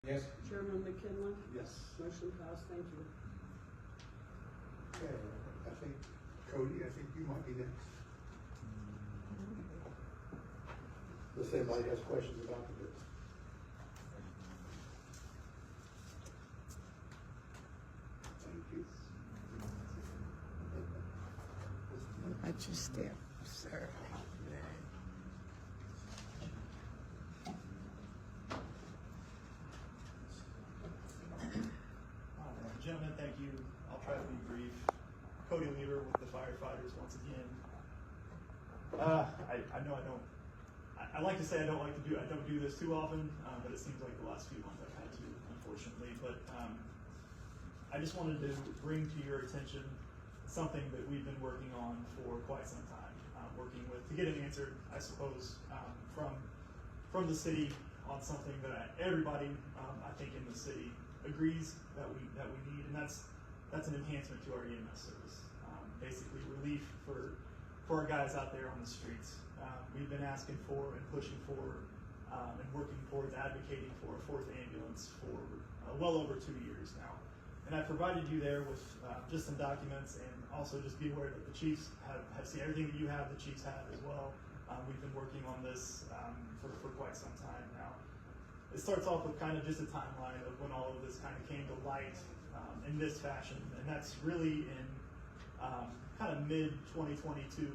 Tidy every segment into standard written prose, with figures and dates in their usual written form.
Yes. Chairman McKinley? Yes. Motion passed, thank you. Okay, I think, Cody, I think you might be next. Unless anybody has questions about the bill. Thank you. At your step, sir. Gentlemen, thank you. I'll try to be brief. Cody Leever with the Firefighters once again. I know I like to say I don't do this too often, but it seems like the last few months I've had to, unfortunately. But I just wanted to bring to your attention something that we've been working on for quite some time, to get an answer, I suppose, from the city on something that everybody, I think, in the city agrees that we need, and that's an enhancement to our EMS service. Basically, relief for our guys out there on the streets. We've been asking for and pushing for and working towards advocating for a fourth ambulance for well over 2 years now. And I provided you there with just some documents, and also just be aware that the chiefs have seen everything that you have, the chiefs have as well. We've been working on this for quite some time now. It starts off with kind of just a timeline of when all of this kind of came to light in this fashion, and that's really in kind of mid-2022,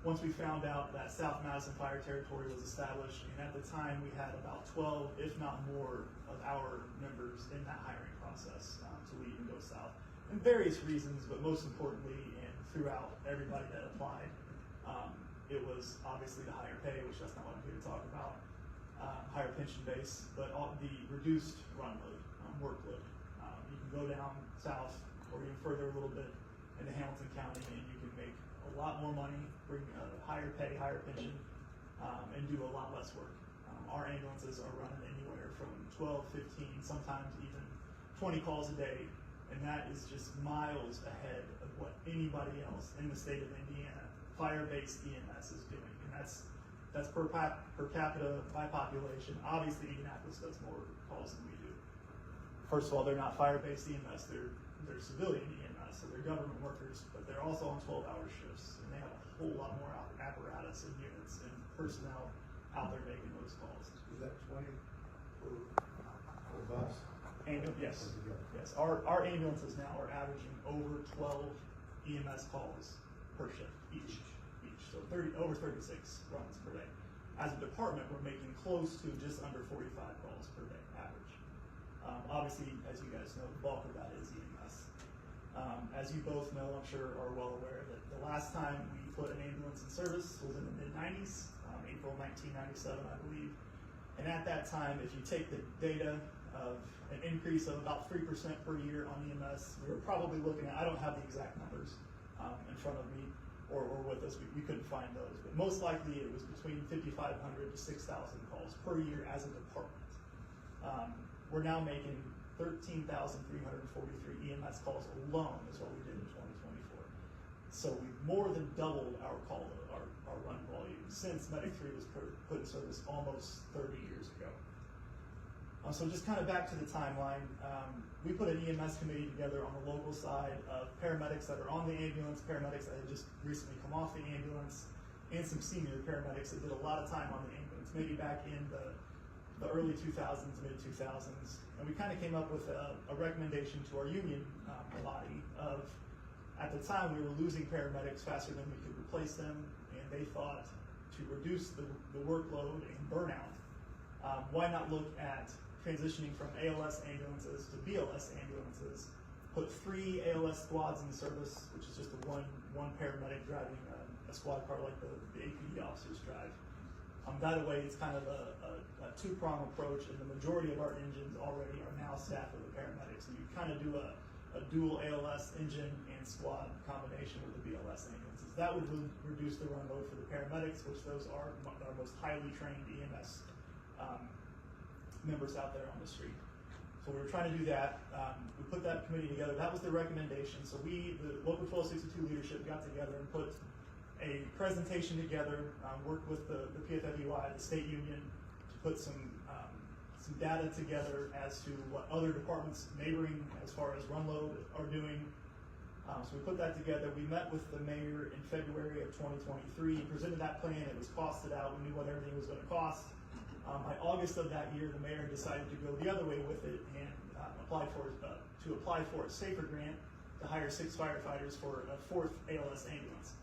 once we found out that South Madison Fire Territory was established, and at the time we had about 12, if not more, of our members in that hiring process to leave and go south. And various reasons, but most importantly, and throughout everybody that applied, it was obviously the higher pay, which that's not what I'm here to talk about, higher pension base, but the reduced run load, workload. You can go down south or even further a little bit into Hamilton County, and you can make a lot more money, bring higher pay, higher pension, and do a lot less work. Our ambulances are running anywhere from 12, 15, sometimes even 20 calls a day, and that is just miles ahead of what anybody else in the state of Indiana, fire-based EMS, is doing, and that's per capita by population. Obviously, Indianapolis does more calls than we do. First of all, they're not fire-based EMS; they're civilian EMS, so they're government workers, but they're also on 12-hour shifts, and they have a whole lot more apparatus and units and personnel out there making those calls. Is that 20 per bus? Yes. Our ambulances now are averaging over 12 EMS calls per shift each. So over 36 runs per day. As a department, we're making close to just under 45 calls per day average. Obviously, as you guys know, the bulk of that is EMS. As you both know, I'm sure are well aware that the last time we put an ambulance in service was in the mid-90s, April 1997, I believe. And at that time, if you take the data of an increase of about 3% per year on EMS, we were probably looking at, I don't have the exact numbers in front of me or with us, we couldn't find those, but most likely it was between 5,500 to 6,000 calls per year as a department. We're now making 13,343 EMS calls alone is what we did in 2024. So we've more than doubled our run volume since Medic 3 was put in service almost 30 years ago. So just kind of back to the timeline, we put an EMS committee together on the local side of paramedics that are on the ambulance, paramedics that had just recently come off the ambulance, and some senior paramedics that did a lot of time on the ambulance, maybe back in the early 2000s, mid 2000s. And we kind of came up with a recommendation to our union body of, at the time we were losing paramedics faster than we could replace them, and they thought to reduce the workload and burnout, why not look at transitioning from ALS ambulances to BLS ambulances, put 3 ALS squads in service, which is just one paramedic driving a squad car like the APD officers drive. That way, it's kind of a two-prong approach, and the majority of our engines already are now staffed with the paramedics. And you kind of do a dual ALS engine and squad combination with the BLS ambulances. That would reduce the run load for the paramedics, which those are our most highly trained EMS members out there on the street. So we were trying to do that. We put that committee together. That was the recommendation. So the local 1262 leadership got together and put a presentation together, worked with the PFFUI, the state union, to put some some data together as to what other departments neighboring as far as run load are doing. So we put that together. We met with the mayor in February of 2023, presented that plan. It was costed out. We knew what everything was going to cost. By August of that year, the mayor decided to go the other way with it and apply for a SAFER grant to hire 6 firefighters for a 4th ALS ambulance,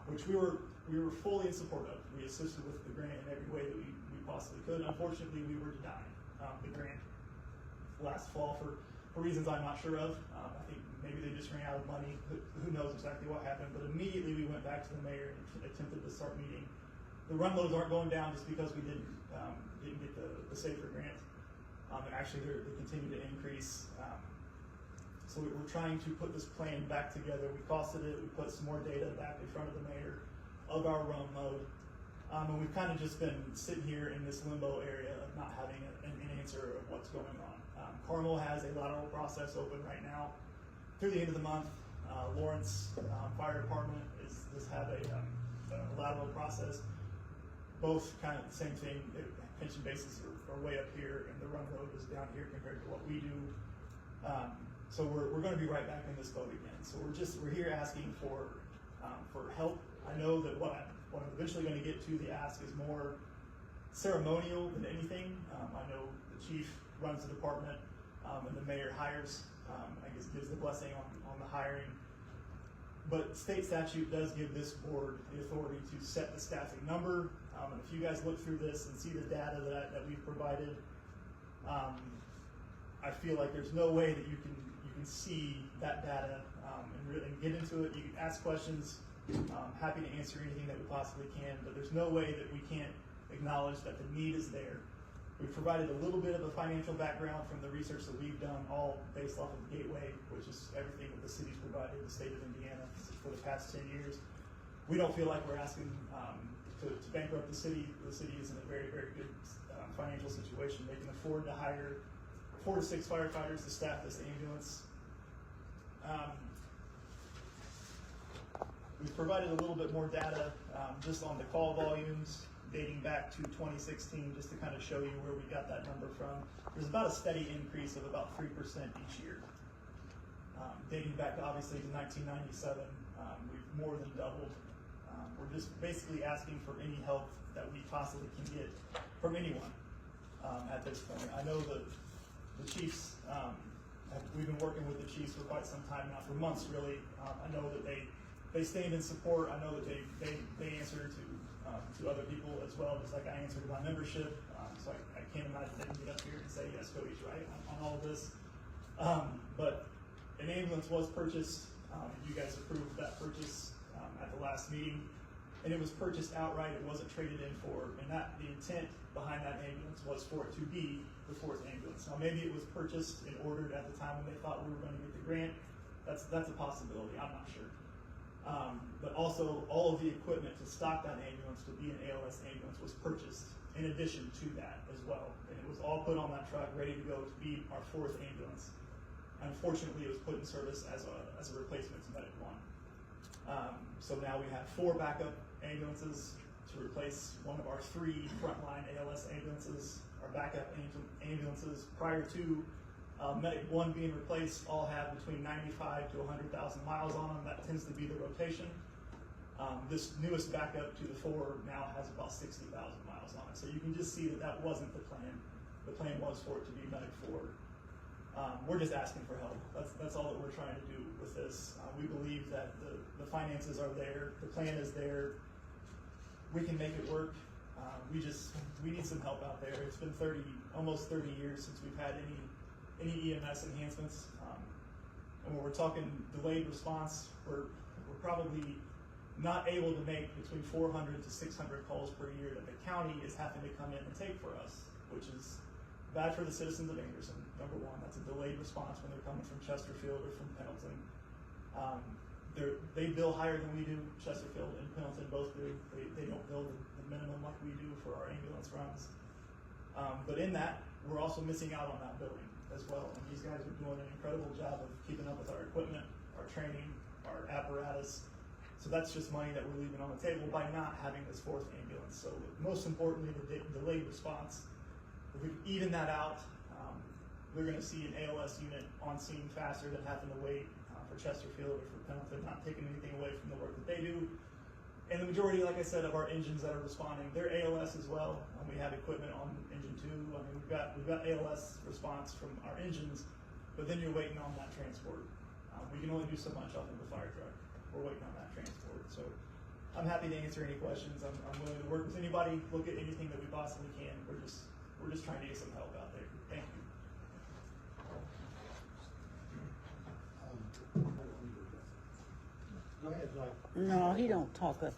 which we were fully in support of. We assisted with the grant in every way that we possibly could. Unfortunately, we were denied the grant last fall for reasons I'm not sure of. I think maybe they just ran out of money. Who knows exactly what happened? But immediately we went back to the mayor and attempted to start meeting. The run loads aren't going down just because we didn't get the SAFER grant. And actually, they continue to increase. So we're trying to put this plan back together. We costed it. We put some more data back in front of the mayor of our run load. And we've kind of just been sitting here in this limbo area of not having an answer of what's going on. Carmel has a lateral process open right now through the end of the month. Lawrence Fire Department does have a lateral process. Both kind of the same thing. Pension bases are way up here, and the run load is down here compared to what we do. So we're going to be right back in this boat again. So we're here asking for help. I know that what I'm eventually going to get to, the ask is more ceremonial than anything. I know the chief runs the department, and the mayor hires, I guess gives the blessing on the hiring. But state statute does give this board the authority to set the staffing number. And if you guys look through this and see the data that we've provided, I feel like there's no way that you can see that data and really get into it. You can ask questions. Happy to answer anything that we possibly can, but there's no way that we can't acknowledge that the need is there. We've provided a little bit of a financial background from the research that we've done, all based off of Gateway, which is everything that the city's provided the state of Indiana for the past 10 years. We don't feel like we're asking to bankrupt the city. The city is in a very, very good financial situation. They can afford to hire 4 to 6 firefighters to staff this ambulance. We've provided a little bit more data just on the call volumes dating back to 2016, just to kind of show you where we got that number from. There's about a steady increase of about 3% each year. Dating back obviously to 1997, we've more than doubled. We're just basically asking for any help that we possibly can get from anyone at this point. I know that the chiefs, we've been working with the chiefs for quite some time now, for months really. I know that they stand in support. I know that they answer to other people as well, just like I answer to my membership. So I can't imagine they can get up here and say, yes, Cody's right on all of this. But an ambulance was purchased. You guys approved that purchase at the last meeting, and it was purchased outright. It wasn't traded in for, and the intent behind that ambulance was for it to be the 4th ambulance. Now maybe it was purchased and ordered at the time when they thought we were going to get the grant. That's a possibility. I'm not sure. But also all of the equipment to stock that ambulance to be an ALS ambulance was purchased in addition to that as well. And it was all put on that truck ready to go to be our 4th ambulance. Unfortunately, it was put in service as a replacement to Medic 1. So now we have 4 backup ambulances to replace one of our 3 frontline ALS ambulances. Our backup ambulances prior to Medic 1 being replaced all have between 95 to 100,000 miles on them. That tends to be the rotation. This newest backup to the 4 now has about 60,000 miles on it. So you can just see that wasn't the plan. The plan was for it to be Medic 4. We're just asking for help. That's all that we're trying to do with this. We believe that the finances are there. The plan is there. We can make it work. We need some help out there. It's been almost 30 years since we've had any EMS enhancements. And when we're talking delayed response, we're probably not able to make between 400 to 600 calls per year that the county is having to come in and take for us, which is bad for the citizens of Anderson. Number one, that's a delayed response when they're coming from Chesterfield or from Pendleton. They bill higher than we do. Chesterfield and Pendleton both do. They don't bill the minimum like we do for our ambulance runs. But in that, we're also missing out on that billing as well. And these guys are doing an incredible job of keeping up with our equipment, our training, our apparatus. So that's just money that we're leaving on the table by not having this 4th ambulance. So most importantly, the delayed response. if we even that out, we're going to see an ALS unit on scene faster than having to wait for Chesterfield or for Pendleton, not taking anything away from the work that they do. And the majority, like I said, of our engines that are responding, they're ALS as well. We have equipment on engine 2. I mean, we've got ALS response from our engines, but then you're waiting on that transport. We can only do so much off of the fire truck. We're waiting on that transport. So I'm happy to answer any questions. I'm willing to work with anybody, look at anything that we possibly can. We're just trying to get some help out there. Thank you. Go ahead, Mike. No, he don't talk up